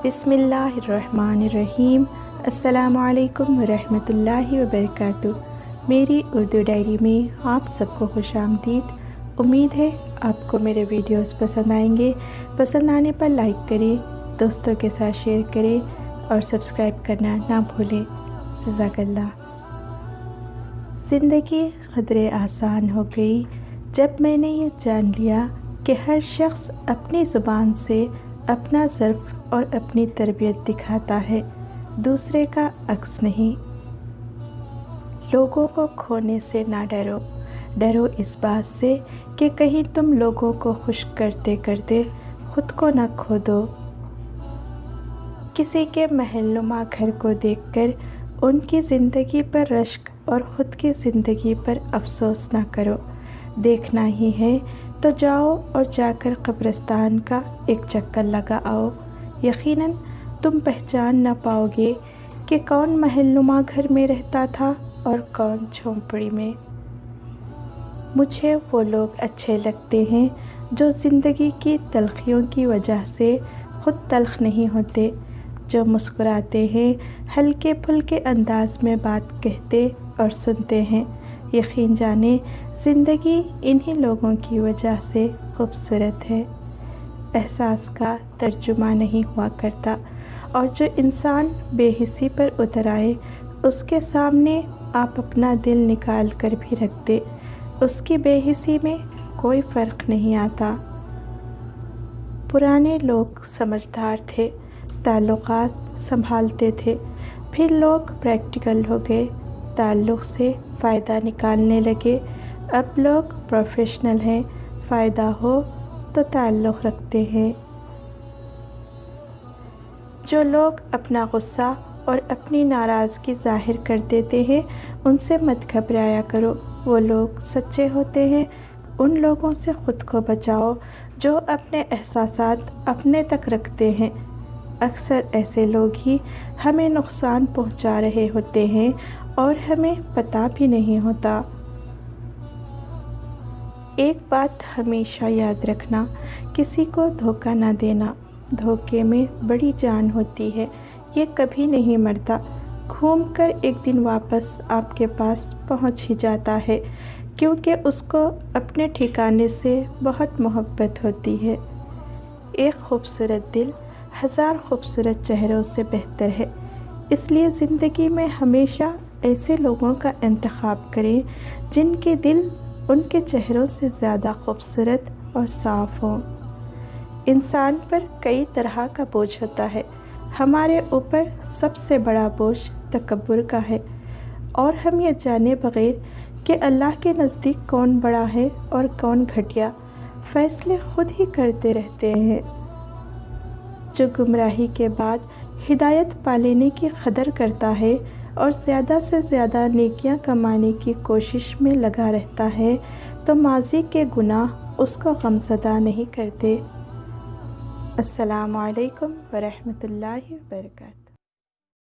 بسم اللہ الرحمن الرحیم۔ السلام علیکم ورحمۃ اللہ وبرکاتہ۔ میری اردو ڈائری میں آپ سب کو خوش آمدید۔ امید ہے آپ کو میرے ویڈیوز پسند آئیں گے۔ پسند آنے پر لائک کریں، دوستوں کے ساتھ شیئر کریں اور سبسکرائب کرنا نہ بھولیں۔ جزاک اللہ۔ زندگی قدرے آسان ہو گئی جب میں نے یہ جان لیا کہ ہر شخص اپنی زبان سے اپنا ظرف اور اپنی تربیت دکھاتا ہے، دوسرے کا عکس نہیں۔ لوگوں کو کھونے سے نہ ڈرو، ڈرو اس بات سے کہ کہیں تم لوگوں کو خوش کرتے کرتے خود کو نہ کھو دو۔ کسی کے محل نما گھر کو دیکھ کر ان کی زندگی پر رشک اور خود کی زندگی پر افسوس نہ کرو۔ دیکھنا ہی ہے تو جاؤ اور جا کر قبرستان کا ایک چکر لگا آؤ۔ یقیناً تم پہچان نہ پاؤ گے کہ کون محل نما گھر میں رہتا تھا اور کون جھونپڑی میں۔ مجھے وہ لوگ اچھے لگتے ہیں جو زندگی کی تلخیوں کی وجہ سے خود تلخ نہیں ہوتے، جو مسکراتے ہیں، ہلکے پھلکے انداز میں بات کہتے اور سنتے ہیں۔ یقین جانیں زندگی انہی لوگوں کی وجہ سے خوبصورت ہے۔ احساس کا ترجمہ نہیں ہوا کرتا، اور جو انسان بے حسی پر اتر آئے اس کے سامنے آپ اپنا دل نکال کر بھی رکھ دے، اس کی بے حسی میں کوئی فرق نہیں آتا۔ پرانے لوگ سمجھدار تھے، تعلقات سنبھالتے تھے، پھر لوگ پریکٹیکل ہو گئے، تعلق سے فائدہ نکالنے لگے۔ اب لوگ پروفیشنل ہیں، فائدہ ہو تو تعلق رکھتے ہیں۔ جو لوگ اپنا غصہ اور اپنی ناراضگی ظاہر کر دیتے ہیں ان سے مت گھبرایا کرو، وہ لوگ سچے ہوتے ہیں۔ ان لوگوں سے خود کو بچاؤ جو اپنے احساسات اپنے تک رکھتے ہیں۔ اکثر ایسے لوگ ہی ہمیں نقصان پہنچا رہے ہوتے ہیں اور ہمیں پتہ بھی نہیں ہوتا۔ ایک بات ہمیشہ یاد رکھنا، کسی کو دھوکہ نہ دینا۔ دھوکے میں بڑی جان ہوتی ہے، یہ کبھی نہیں مرتا، گھوم کر ایک دن واپس آپ کے پاس پہنچ ہی جاتا ہے، کیونکہ اس کو اپنے ٹھکانے سے بہت محبت ہوتی ہے۔ ایک خوبصورت دل ہزار خوبصورت چہروں سے بہتر ہے، اس لیے زندگی میں ہمیشہ ایسے لوگوں کا انتخاب کریں جن کے دل ان کے چہروں سے زیادہ خوبصورت اور صاف ہوں۔ انسان پر کئی طرح کا بوجھ ہوتا ہے، ہمارے اوپر سب سے بڑا بوجھ تکبر کا ہے، اور ہم یہ جانے بغیر کہ اللہ کے نزدیک کون بڑا ہے اور کون گھٹیا، فیصلے خود ہی کرتے رہتے ہیں۔ جو گمراہی کے بعد ہدایت پا لینے کی قدر کرتا ہے اور زیادہ سے زیادہ نیکیاں کمانے کی کوشش میں لگا رہتا ہے تو ماضی کے گناہ اس کو غمزدہ نہیں کرتے۔ السلام علیکم ورحمۃ اللہ وبرکاتہ۔